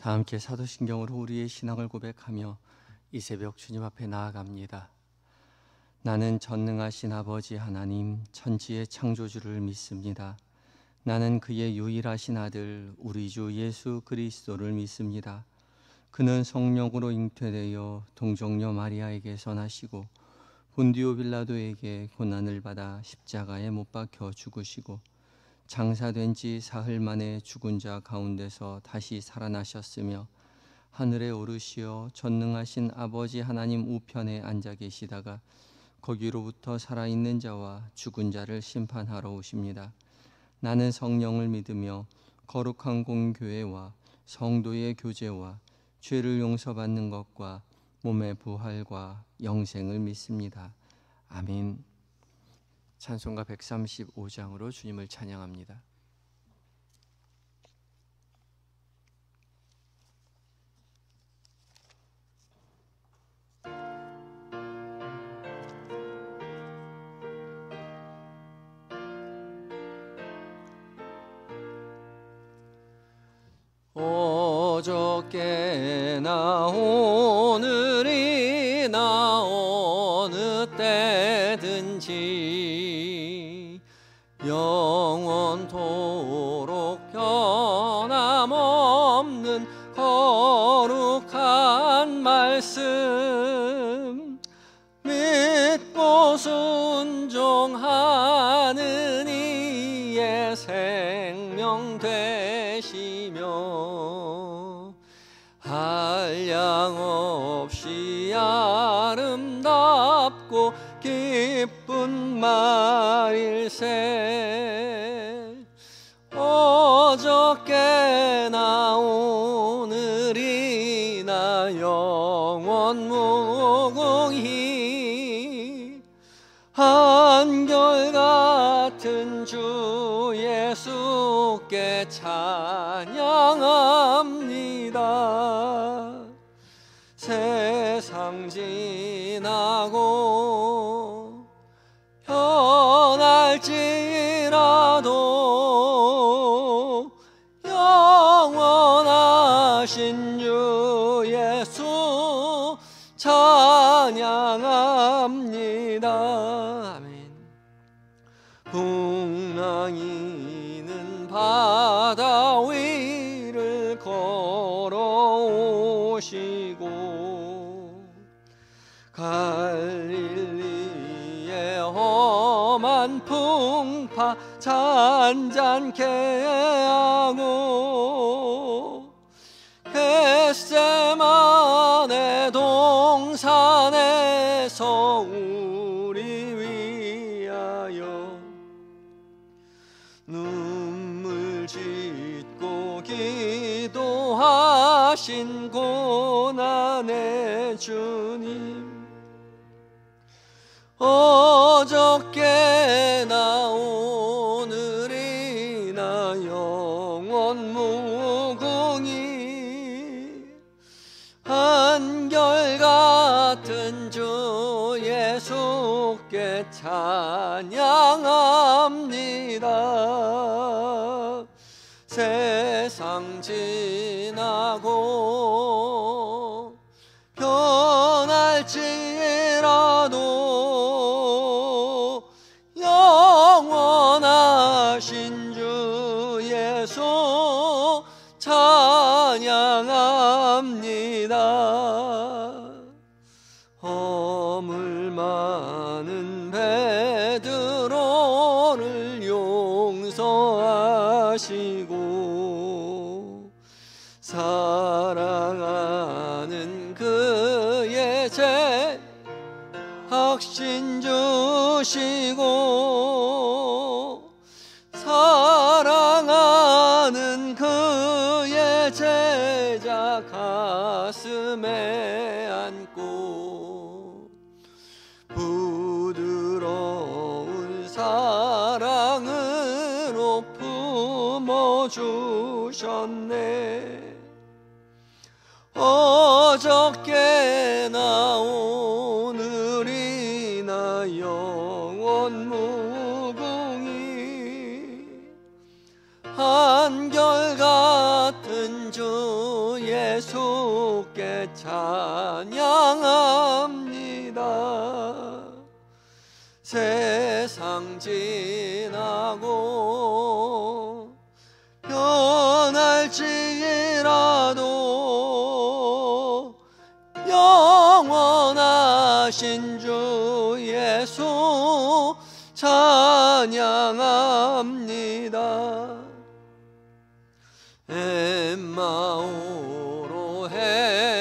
다 함께 사도신경으로 우리의 신앙을 고백하며 이 새벽 주님 앞에 나아갑니다. 나는 전능하신 아버지 하나님 천지의 창조주를 믿습니다. 나는 그의 유일하신 아들 우리 주 예수 그리스도를 믿습니다. 그는 성령으로 잉태되어 동정녀 마리아에게서 나시고 본디오 빌라도에게 고난을 받아 십자가에 못 박혀 죽으시고 장사된 지 사흘 만에 죽은 자 가운데서 다시 살아나셨으며 하늘에 오르시어 전능하신 아버지 하나님 우편에 앉아 계시다가 거기로부터 살아있는 자와 죽은 자를 심판하러 오십니다. 나는 성령을 믿으며 거룩한 공교회와 성도의 교제와 죄를 용서받는 것과 몸의 부활과 영생을 믿습니다. 아멘. 찬송가 135장으로 주님을 찬양합니다. 어저께나 오늘이나 어느 때든지 영원토록 변함없는 거룩한 말씀 믿고 순종하는 이의 생명 되시며 한량없이 아름답고 기쁜 말일세 어저께나 오늘이나 영원 무궁히 한결같은 주 예수께 찬양합니다. 세상 지나고 변할지라도 영원하신 주 예수 찬양합니다. 아멘. 풍랑이는 바다 위를 걸어오시고 갈릴리의 험한 풍파 잔잔케 하고 겟세마네 동산에서 우리 위하여 눈물 짓고 기도하신 고난의 주님 어저께나 오늘이나 영원 무궁히 한결같은 주 예수께 찬양합니다. 세상 지나고 변할지라도 영원하신 주 예수 찬양합니다. 허물 많은 베드로를 용서하시고 사랑하는 그의 죄 확신 주시고 사랑하는 그의 제자 가슴에 안고 부드러운 사랑으로 품어주셨네. 어저께나 오늘이나 영원 무궁히 한결같은 주 예수께 찬양합니다. 세상 지나고 변할지라도 영원하신 주 예수 찬양합니다. 엠마오로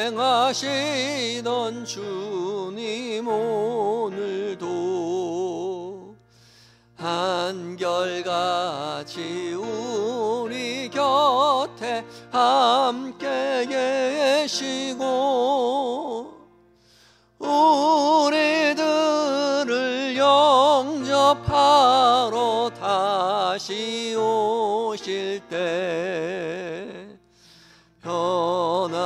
행하시던 주님 오늘도 한결같이 우리 곁에 함께 계시고 우리들을 영접하러 다시 오실 때 변함없는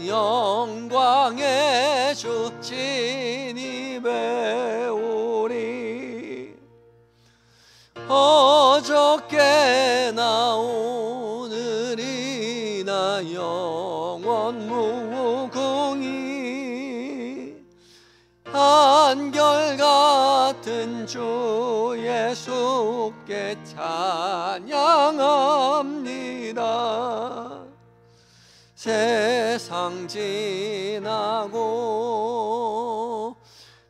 영광의 주 진입에 오리. 어저께나 오늘이나 영원 무궁히 한결같은 주 예수께 찬양합니다. 세상 지나고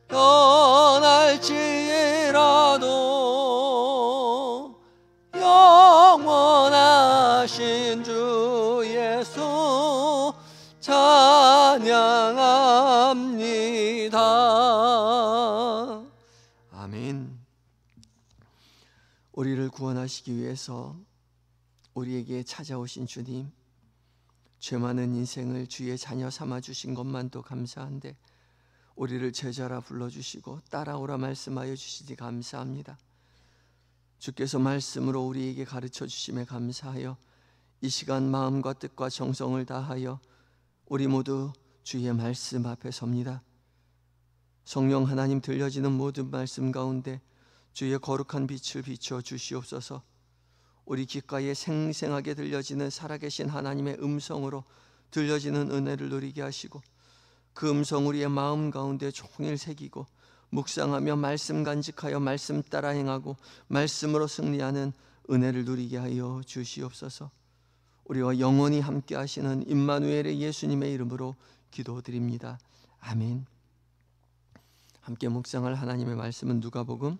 변할지라도 영원하신 주 예수 찬양합니다. 아멘. 우리를 구원하시기 위해서 우리에게 찾아오신 주님, 죄 많은 인생을 주의 자녀 삼아 주신 것만도 감사한데 우리를 제자라 불러주시고 따라오라 말씀하여 주시니 감사합니다. 주께서 말씀으로 우리에게 가르쳐 주심에 감사하여 이 시간 마음과 뜻과 정성을 다하여 우리 모두 주의 말씀 앞에 섭니다. 성령 하나님, 들려지는 모든 말씀 가운데 주의 거룩한 빛을 비추어 주시옵소서. 우리 귓가에 생생하게 들려지는 살아계신 하나님의 음성으로 들려지는 은혜를 누리게 하시고 그 음성 우리의 마음 가운데 종일 새기고 묵상하며 말씀 간직하여 말씀 따라 행하고 말씀으로 승리하는 은혜를 누리게 하여 주시옵소서. 우리와 영원히 함께 하시는 임마누엘의 예수님의 이름으로 기도드립니다. 아멘. 함께 묵상할 하나님의 말씀은 누가복음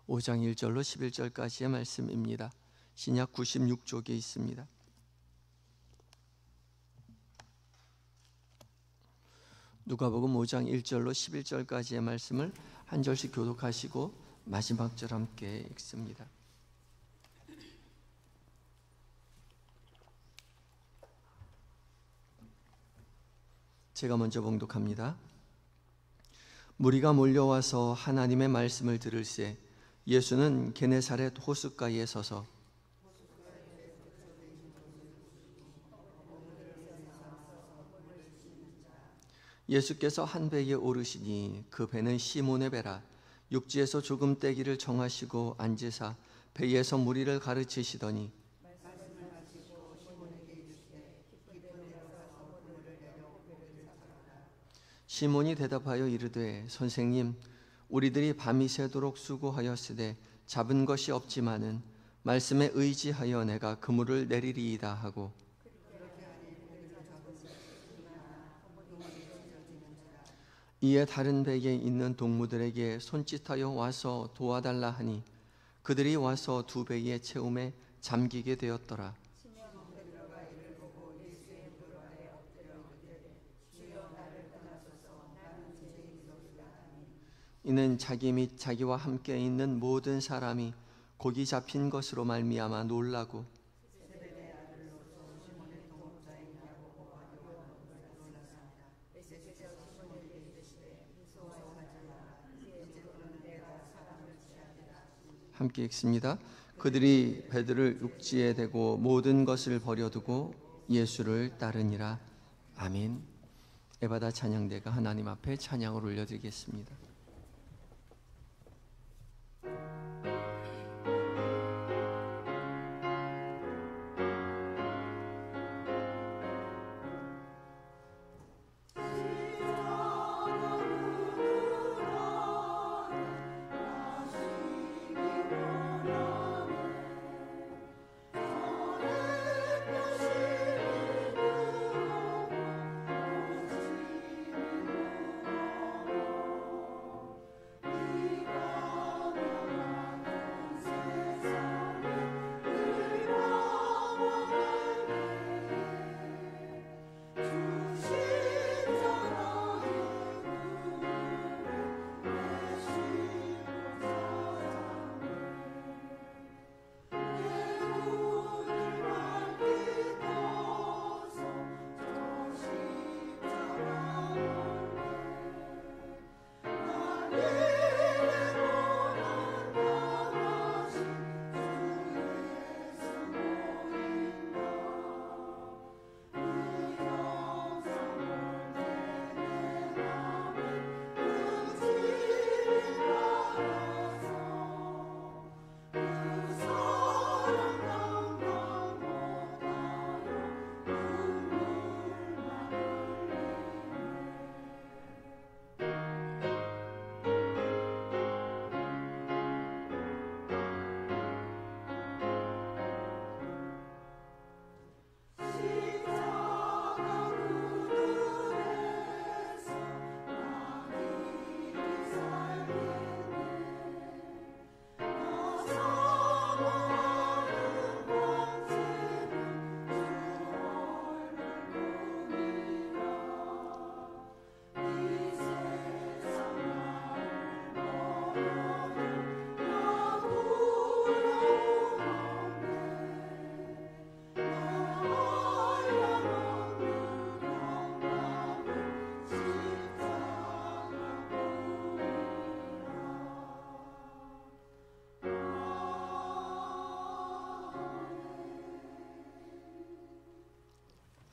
5장 1절로 11절까지의 말씀입니다. 신약 96쪽에 있습니다. 누가복음 5장 1절로 11절까지의 말씀을 한 절씩 교독하시고 마지막 절 함께 읽습니다. 제가 먼저 봉독합니다. 무리가 몰려와서 하나님의 말씀을 들을새 예수는 게네사렛 호숫가에 서서 예수께서 한 배에 오르시니 그 배는 시몬의 배라. 육지에서 조금 떼기를 정하시고 앉으사 배에서 무리를 가르치시더니 시몬이 대답하여 이르되 선생님, 우리들이 밤이 새도록 수고하였으되 잡은 것이 없지만은 말씀에 의지하여 내가 그물을 내리리이다 하고 이에 다른 배에 있는 동무들에게 손짓하여 와서 도와달라 하니 그들이 와서 두 배의 채움에 잠기게 되었더라. 이는 자기 및 자기와 함께 있는 모든 사람이 고기 잡힌 것으로 말미암아 놀라고 함께 읽습니다. 그들이 배들을 육지에 대고 모든 것을 버려두고 예수를 따르니라. 아멘. 에바다 찬양대가 하나님 앞에 찬양을 올려드리겠습니다.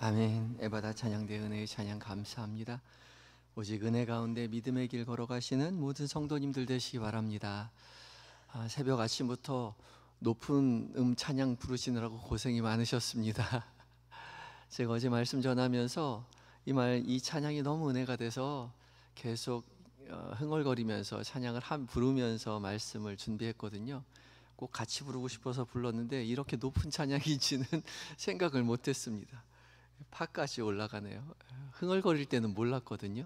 아멘. 에바다 찬양대 은혜의 찬양 감사합니다. 오직 은혜 가운데 믿음의 길 걸어가시는 모든 성도님들 되시기 바랍니다. 새벽 아침부터 높은 찬양 부르시느라고 고생이 많으셨습니다. 제가 어제 말씀 전하면서 이 찬양이 너무 은혜가 돼서 계속 흥얼거리면서 찬양을 부르면서 말씀을 준비했거든요. 꼭 같이 부르고 싶어서 불렀는데 이렇게 높은 찬양인지는 생각을 못했습니다. 파까지 올라가네요. 흥얼거릴 때는 몰랐거든요.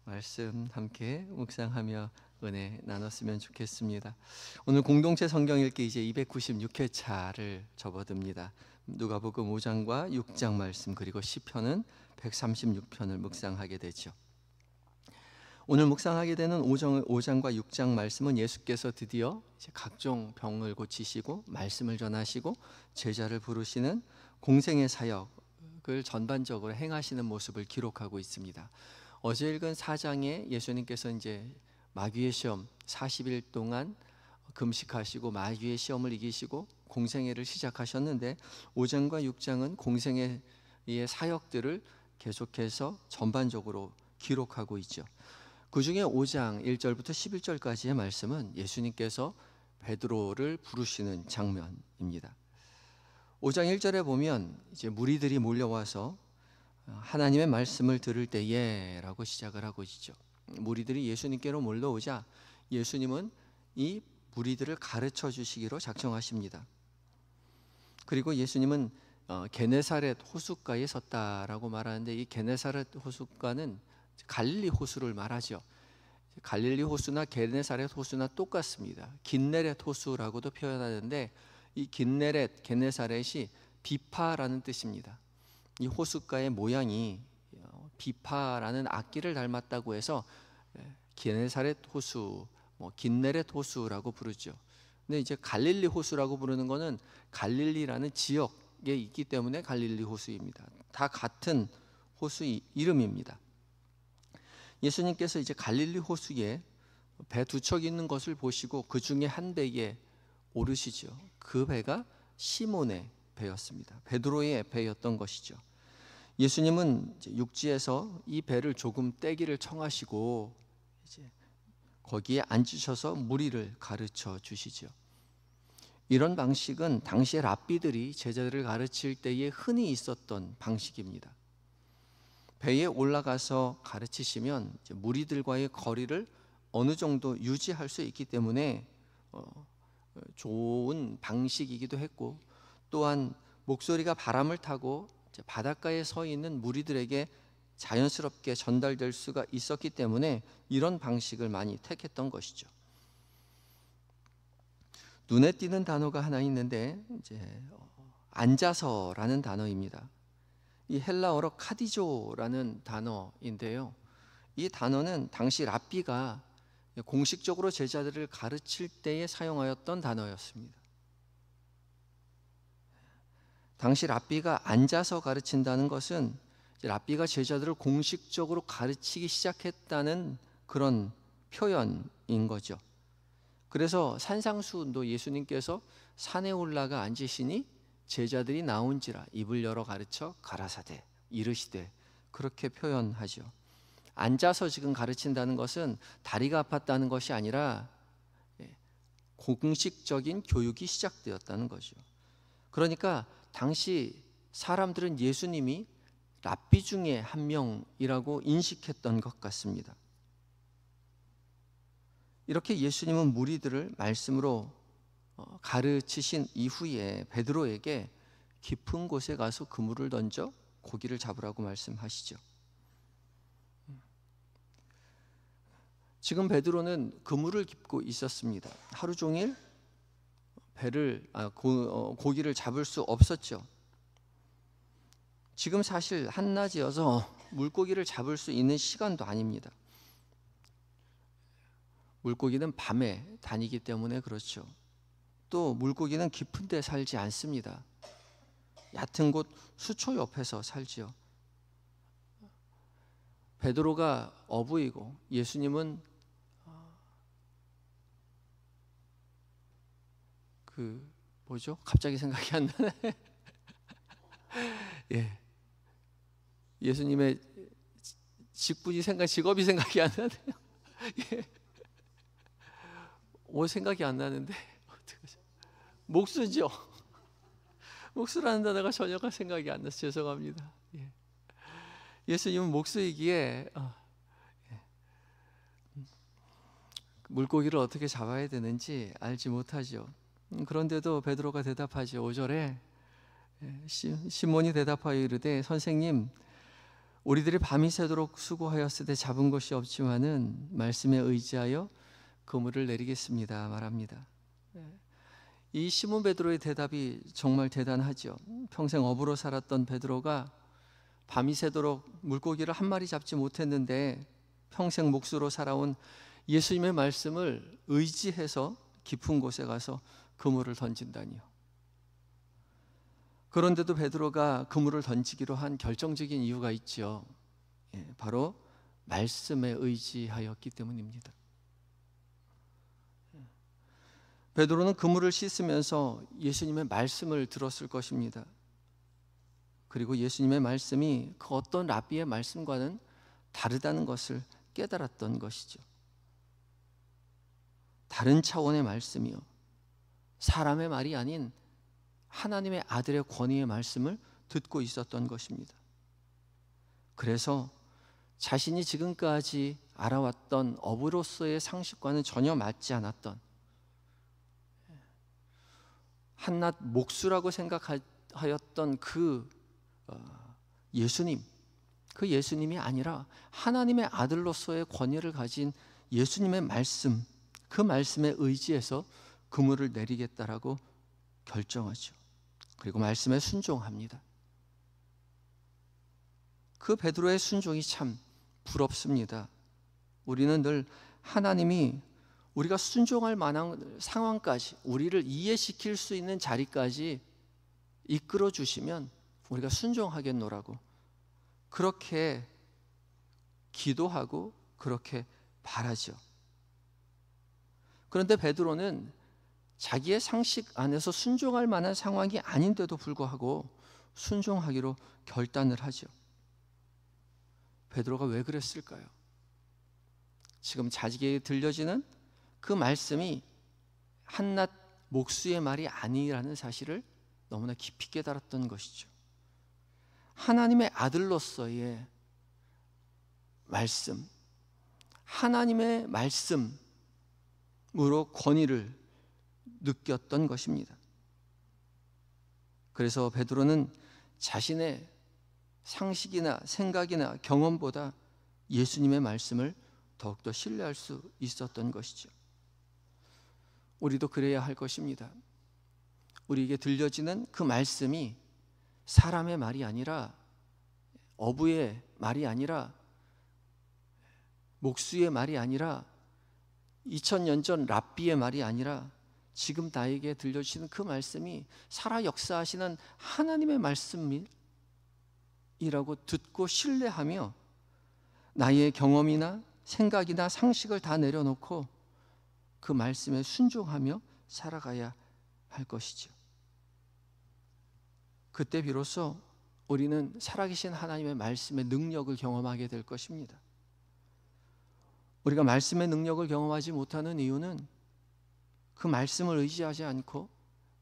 말씀 함께 묵상하며 은혜 나눴으면 좋겠습니다. 오늘 공동체 성경 읽기 이제 296회차를 접어듭니다. 누가복음 5장과 6장 말씀 그리고 시편은 136편을 묵상하게 되죠. 오늘 묵상하게 되는 5장과 6장 말씀은 예수께서 드디어 이제 각종 병을 고치시고 말씀을 전하시고 제자를 부르시는 공생의 사역을 전반적으로 행하시는 모습을 기록하고 있습니다. 어제 읽은 4장에 예수님께서 이제 마귀의 시험 40일 동안 금식하시고 마귀의 시험을 이기시고 공생애를 시작하셨는데 5장과 6장은 공생애의 사역들을 계속해서 전반적으로 기록하고 있죠. 그 중에 5장 1절부터 11절까지의 말씀은 예수님께서 베드로를 부르시는 장면입니다. 5장 1절에 보면 이제 무리들이 몰려와서 하나님의 말씀을 들을 때에 라고 시작을 하고 있죠. 무리들이 예수님께로 몰려오자 예수님은 이 무리들을 가르쳐 주시기로 작정하십니다. 그리고 예수님은 게네사렛 호숫가에 섰다라고 말하는데 이 게네사렛 호숫가는 갈릴리 호수를 말하죠. 갈릴리 호수나 게네사렛 호수나 똑같습니다. 긴네렛 호수라고도 표현하는데 이 긴네렛, 게네사렛이 비파라는 뜻입니다. 이 호숫가의 모양이 비파라는 악기를 닮았다고 해서 게네사렛 호수, 긴네렛 호수라고 부르죠. 근데 이제 갈릴리 호수라고 부르는 거는 갈릴리라는 지역에 있기 때문에 갈릴리 호수입니다. 다 같은 호수 이름입니다. 예수님께서 이제 갈릴리 호수에 배 두 척 있는 것을 보시고 그 중에 한 배에 오르시죠. 그 배가 시몬의 배였습니다. 베드로의 배였던 것이죠. 예수님은 이제 육지에서 이 배를 조금 떼기를 청하시고 이제 거기에 앉으셔서 무리를 가르쳐 주시죠. 이런 방식은 당시의 랍비들이 제자들을 가르칠 때에 흔히 있었던 방식입니다. 배에 올라가서 가르치시면 이제 무리들과의 거리를 어느 정도 유지할 수 있기 때문에 좋은 방식이기도 했고, 또한 목소리가 바람을 타고 이제 바닷가에 서 있는 무리들에게 자연스럽게 전달될 수가 있었기 때문에 이런 방식을 많이 택했던 것이죠. 눈에 띄는 단어가 하나 있는데 이제 앉아서라는 단어입니다. 이 헬라어로 카디조라는 단어인데요. 이 단어는 당시 랍비가 공식적으로 제자들을 가르칠 때에 사용하였던 단어였습니다. 당시 랍비가 앉아서 가르친다는 것은 랍비가 제자들을 공식적으로 가르치기 시작했다는 그런 표현인 거죠. 그래서 산상수훈도 예수님께서 산에 올라가 앉으시니 제자들이 나온지라 입을 열어 가르쳐 가라사대 이르시되 그렇게 표현하죠. 앉아서 지금 가르친다는 것은 다리가 아팠다는 것이 아니라 공식적인 교육이 시작되었다는 거죠. 그러니까 당시 사람들은 예수님이 랍비 중에 한 명이라고 인식했던 것 같습니다. 이렇게 예수님은 무리들을 말씀으로 가르치신 이후에 베드로에게 깊은 곳에 가서 그물을 던져 고기를 잡으라고 말씀하시죠. 지금 베드로는 그물을 깁고 있었습니다. 하루 종일 고기를 잡을 수 없었죠. 지금 사실 한낮이어서 물고기를 잡을 수 있는 시간도 아닙니다. 물고기는 밤에 다니기 때문에 그렇죠. 또 물고기는 깊은 데 살지 않습니다. 얕은 곳 수초 옆에서 살지요. 베드로가 어부이고 예수님은 갑자기 생각이 안 나네. 예, 예수님의 직업이 생각이 안 나네요. 예. 생각이 안 나는데 어떡하죠? 목수죠. 목수라는 단어가 전혀가 생각이 안 나서 죄송합니다. 예. 예수님은 목수이기에 물고기를 어떻게 잡아야 되는지 알지 못하죠. 그런데도 베드로가 대답하죠. 5절에 시몬이 대답하여 이르되 선생님, 우리들이 밤이 새도록 수고하였으되 잡은 것이 없지만은 말씀에 의지하여 그물을 내리겠습니다 말합니다. 이 시몬 베드로의 대답이 정말 대단하죠. 평생 어부로 살았던 베드로가 밤이 새도록 물고기를 한 마리 잡지 못했는데 평생 목수로 살아온 예수님의 말씀을 의지해서 깊은 곳에 가서 그물을 던진다니요. 그런데도 베드로가 그물을 던지기로 한 결정적인 이유가 있죠. 바로 말씀에 의지하였기 때문입니다. 베드로는 그물을 씻으면서 예수님의 말씀을 들었을 것입니다. 그리고 예수님의 말씀이 그 어떤 랍비의 말씀과는 다르다는 것을 깨달았던 것이죠. 다른 차원의 말씀이요, 사람의 말이 아닌 하나님의 아들의 권위의 말씀을 듣고 있었던 것입니다. 그래서 자신이 지금까지 알아왔던 어부로서의 상식과는 전혀 맞지 않았던, 한낱 목수라고 생각하였던 그 예수님, 그 예수님이 아니라 하나님의 아들로서의 권위를 가진 예수님의 말씀, 그 말씀에 의지해서 그물을 내리겠다라고 결정하죠. 그리고 말씀에 순종합니다. 그 베드로의 순종이 참 부럽습니다. 우리는 늘 하나님이 우리가 순종할 만한 상황까지, 우리를 이해시킬 수 있는 자리까지 이끌어 주시면 우리가 순종하겠노라고 그렇게 기도하고 그렇게 바라죠. 그런데 베드로는 자기의 상식 안에서 순종할 만한 상황이 아닌데도 불구하고 순종하기로 결단을 하죠. 베드로가 왜 그랬을까요? 지금 자기에게 들려지는 그 말씀이 한낱 목수의 말이 아니라는 사실을 너무나 깊이 깨달았던 것이죠. 하나님의 아들로서의 말씀, 하나님의 말씀으로 권위를 느꼈던 것입니다. 그래서 베드로는 자신의 상식이나 생각이나 경험보다 예수님의 말씀을 더욱더 신뢰할 수 있었던 것이죠. 우리도 그래야 할 것입니다. 우리에게 들려지는 그 말씀이 사람의 말이 아니라, 어부의 말이 아니라, 목수의 말이 아니라, 2000년 전 랍비의 말이 아니라 지금 나에게 들려주시는 그 말씀이 살아 역사하시는 하나님의 말씀이라고 듣고 신뢰하며 나의 경험이나 생각이나 상식을 다 내려놓고 그 말씀에 순종하며 살아가야 할 것이죠. 그때 비로소 우리는 살아계신 하나님의 말씀의 능력을 경험하게 될 것입니다. 우리가 말씀의 능력을 경험하지 못하는 이유는 그 말씀을 의지하지 않고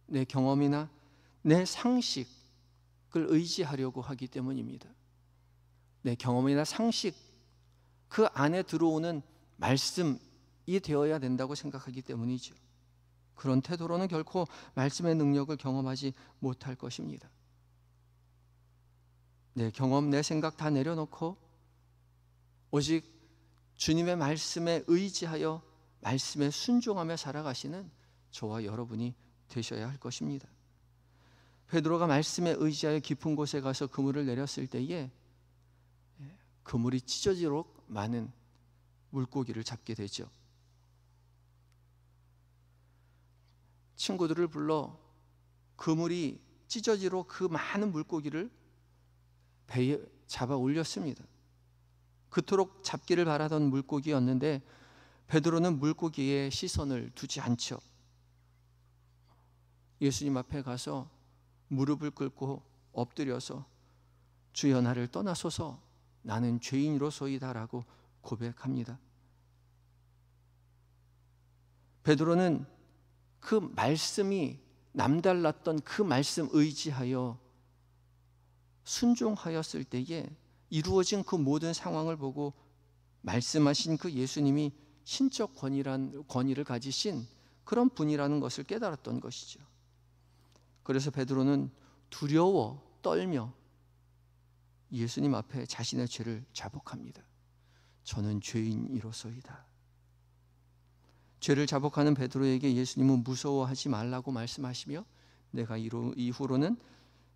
내 경험이나 내 상식을 의지하려고 하기 때문입니다. 내 경험이나 상식, 그 안에 들어오는 말씀이 되어야 된다고 생각하기 때문이죠. 그런 태도로는 결코 말씀의 능력을 경험하지 못할 것입니다. 내 경험, 내 생각 다 내려놓고 오직 주님의 말씀에 의지하여 말씀에 순종하며 살아가시는 저와 여러분이 되셔야 할 것입니다. 베드로가 말씀에 의지하여 깊은 곳에 가서 그물을 내렸을 때에 그물이 찢어지도록 많은 물고기를 잡게 되죠. 친구들을 불러 그물이 찢어지도록 그 많은 물고기를 배에 잡아 올렸습니다. 그토록 잡기를 바라던 물고기였는데 베드로는 물고기에 시선을 두지 않죠. 예수님 앞에 가서 무릎을 꿇고 엎드려서 주여 나를 떠나소서 나는 죄인으로소이다라고 고백합니다. 베드로는 그 말씀이 남달랐던 그 말씀 의지하여 순종하였을 때에 이루어진 그 모든 상황을 보고 말씀하신 그 예수님이 신적 권위를 가지신 그런 분이라는 것을 깨달았던 것이죠. 그래서 베드로는 두려워 떨며 예수님 앞에 자신의 죄를 자복합니다. 저는 죄인이로소이다. 죄를 자복하는 베드로에게 예수님은 무서워하지 말라고 말씀하시며 내가 이후로는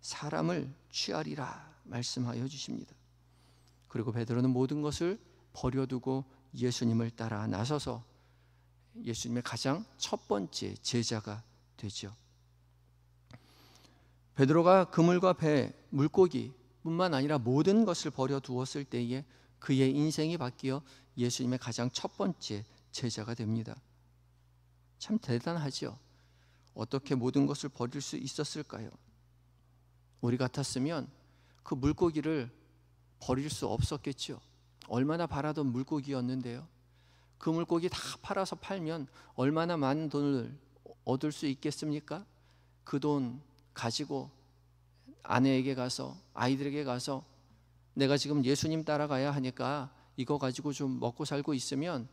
사람을 취하리라 말씀하여 주십니다. 그리고 베드로는 모든 것을 버려두고 예수님을 따라 나서서 예수님의 가장 첫 번째 제자가 되죠. 베드로가 그물과 배, 물고기 뿐만 아니라 모든 것을 버려두었을 때에 그의 인생이 바뀌어 예수님의 가장 첫 번째 제자가 됩니다. 참 대단하죠. 어떻게 모든 것을 버릴 수 있었을까요? 우리 같았으면 그 물고기를 버릴 수 없었겠죠. 얼마나 바라던 물고기였는데요. 그 물고기 다 팔아서 팔면 얼마나 많은 돈을 얻을 수 있겠습니까? 그 돈 가지고 아내에게 가서 아이들에게 가서 내가 지금 예수님 따라가야 하니까 이거 가지고 좀 먹고 살고 있으면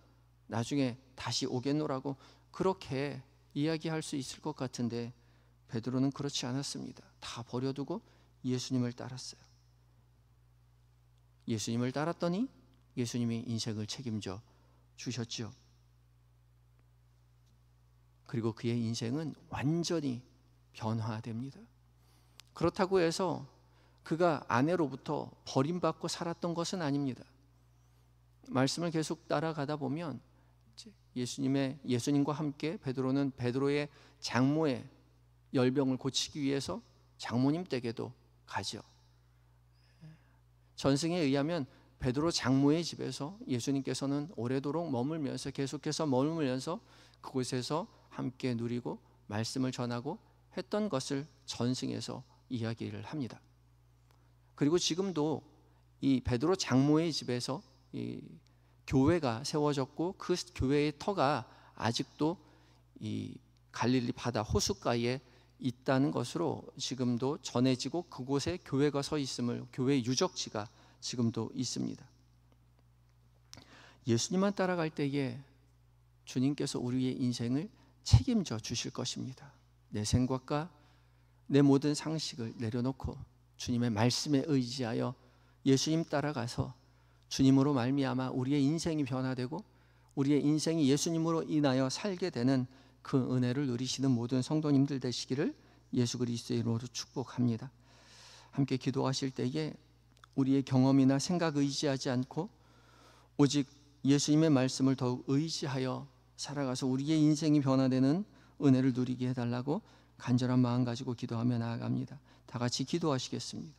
나중에 다시 오겠노라고 그렇게 이야기할 수 있을 것 같은데 베드로는 그렇지 않았습니다. 다 버려두고 예수님을 따랐어요. 예수님을 따랐더니 예수님이 인생을 책임져 주셨죠. 그리고 그의 인생은 완전히 변화됩니다. 그렇다고 해서 그가 아내로부터 버림받고 살았던 것은 아닙니다. 말씀을 계속 따라가다 보면 예수님과 함께 베드로는 베드로의 장모의 열병을 고치기 위해서 장모님 댁에도 가죠. 전승에 의하면 베드로 장모의 집에서 예수님께서는 오래도록 계속해서 머물면서 그곳에서 함께 누리고 말씀을 전하고 했던 것을 전승에서 이야기를 합니다. 그리고 지금도 이 베드로 장모의 집에서 이 교회가 세워졌고 그 교회의 터가 아직도 이 갈릴리 바다 호숫가에 있다는 것으로 지금도 전해지고 그곳에 교회가 서 있음을 교회의 유적지가 지금도 있습니다. 예수님만 따라갈 때에 주님께서 우리의 인생을 책임져 주실 것입니다. 내 생각과 내 모든 상식을 내려놓고 주님의 말씀에 의지하여 예수님 따라가서 주님으로 말미암아 우리의 인생이 변화되고 우리의 인생이 예수님으로 인하여 살게 되는 그 은혜를 누리시는 모든 성도님들 되시기를 예수 그리스도의 이름으로 축복합니다. 함께 기도하실 때에 우리의 경험이나 생각 의지하지 않고 오직 예수님의 말씀을 더욱 의지하여 살아가서 우리의 인생이 변화되는 은혜를 누리게 해달라고 간절한 마음 가지고 기도하며 나아갑니다. 다 같이 기도하시겠습니다.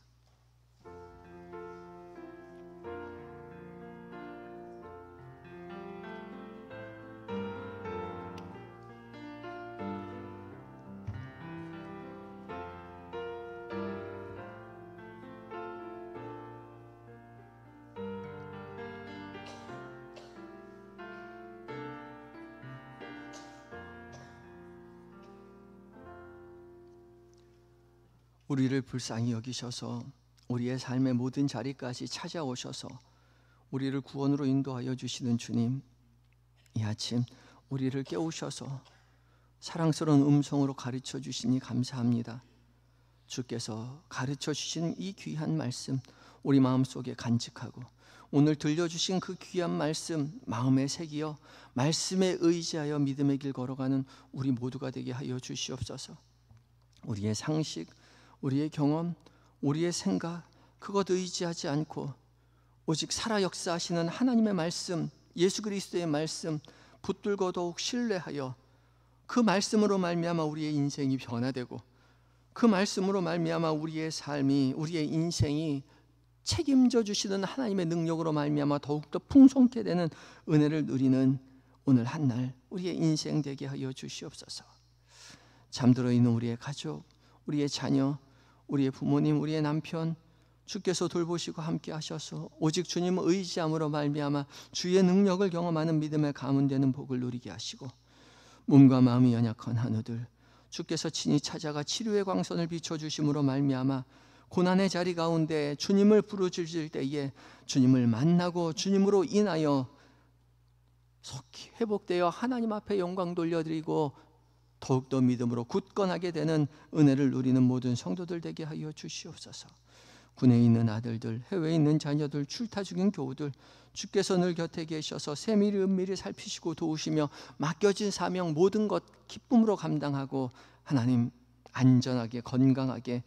우리를 불쌍히 여기셔서 우리의 삶의 모든 자리까지 찾아오셔서 우리를 구원으로 인도하여 주시는 주님, 이 아침 우리를 깨우셔서 사랑스러운 음성으로 가르쳐 주시니 감사합니다. 주께서 가르쳐 주신 이 귀한 말씀 우리 마음속에 간직하고 오늘 들려주신 그 귀한 말씀 마음에 새기어 말씀에 의지하여 믿음의 길 걸어가는 우리 모두가 되게 하여 주시옵소서. 우리의 상식, 우리의 경험, 우리의 생각 그것 의지하지 않고 오직 살아 역사하시는 하나님의 말씀, 예수 그리스도의 말씀 붙들고 더욱 신뢰하여 그 말씀으로 말미암아 우리의 인생이 변화되고 그 말씀으로 말미암아 우리의 삶이 우리의 인생이 책임져 주시는 하나님의 능력으로 말미암아 더욱더 풍성케 되는 은혜를 누리는 오늘 한날 우리의 인생 되게 하여 주시옵소서. 잠들어 있는 우리의 가족, 우리의 자녀, 우리의 부모님, 우리의 남편 주께서 돌보시고 함께 하셔서 오직 주님을 의지함으로 말미암아 주의 능력을 경험하는 믿음의 가문되는 복을 누리게 하시고, 몸과 마음이 연약한 한우들 주께서 친히 찾아가 치료의 광선을 비춰주심으로 말미암아 고난의 자리 가운데 주님을 부르짖을 때에 주님을 만나고 주님으로 인하여 속히 회복되어 하나님 앞에 영광 돌려드리고 더욱더 믿음으로 굳건하게 되는 은혜를 누리는 모든 성도들 되게 하여 주시옵소서. 군에 있는 아들들, 해외에 있는 자녀들, 출타 중인 교우들 주께서 늘 곁에 계셔서 세밀히 은밀히 살피시고 도우시며 맡겨진 사명 모든 것 기쁨으로 감당하고 하나님 안전하게 건강하게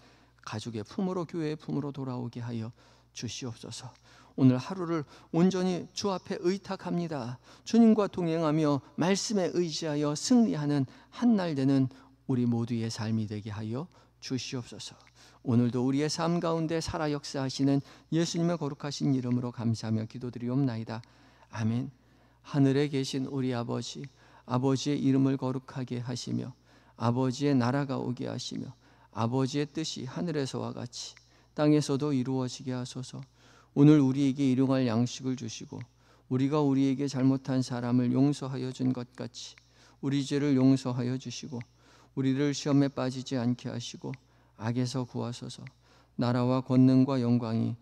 가족의 품으로 교회의 품으로 돌아오게 하여 주시옵소서. 오늘 하루를 온전히 주 앞에 의탁합니다. 주님과 동행하며 말씀에 의지하여 승리하는 한날 되는 우리 모두의 삶이 되게 하여 주시옵소서. 오늘도 우리의 삶 가운데 살아 역사하시는 예수님의 거룩하신 이름으로 감사하며 기도드리옵나이다. 아멘. 하늘에 계신 우리 아버지, 아버지의 이름을 거룩하게 하시며 아버지의 나라가 오게 하시며 아버지의 뜻이 하늘에서와 같이 땅에서도 이루어지게 하소서. 오늘 우리에게 일용할 양식을 주시고 우리가 우리에게 잘못한 사람을 용서하여 준 것 같이 우리 죄를 용서하여 주시고 우리를 시험에 빠지지 않게 하시고 악에서 구하소서. 나라와 권능과 영광이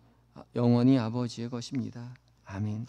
영원히 아버지의 것입니다. 아멘.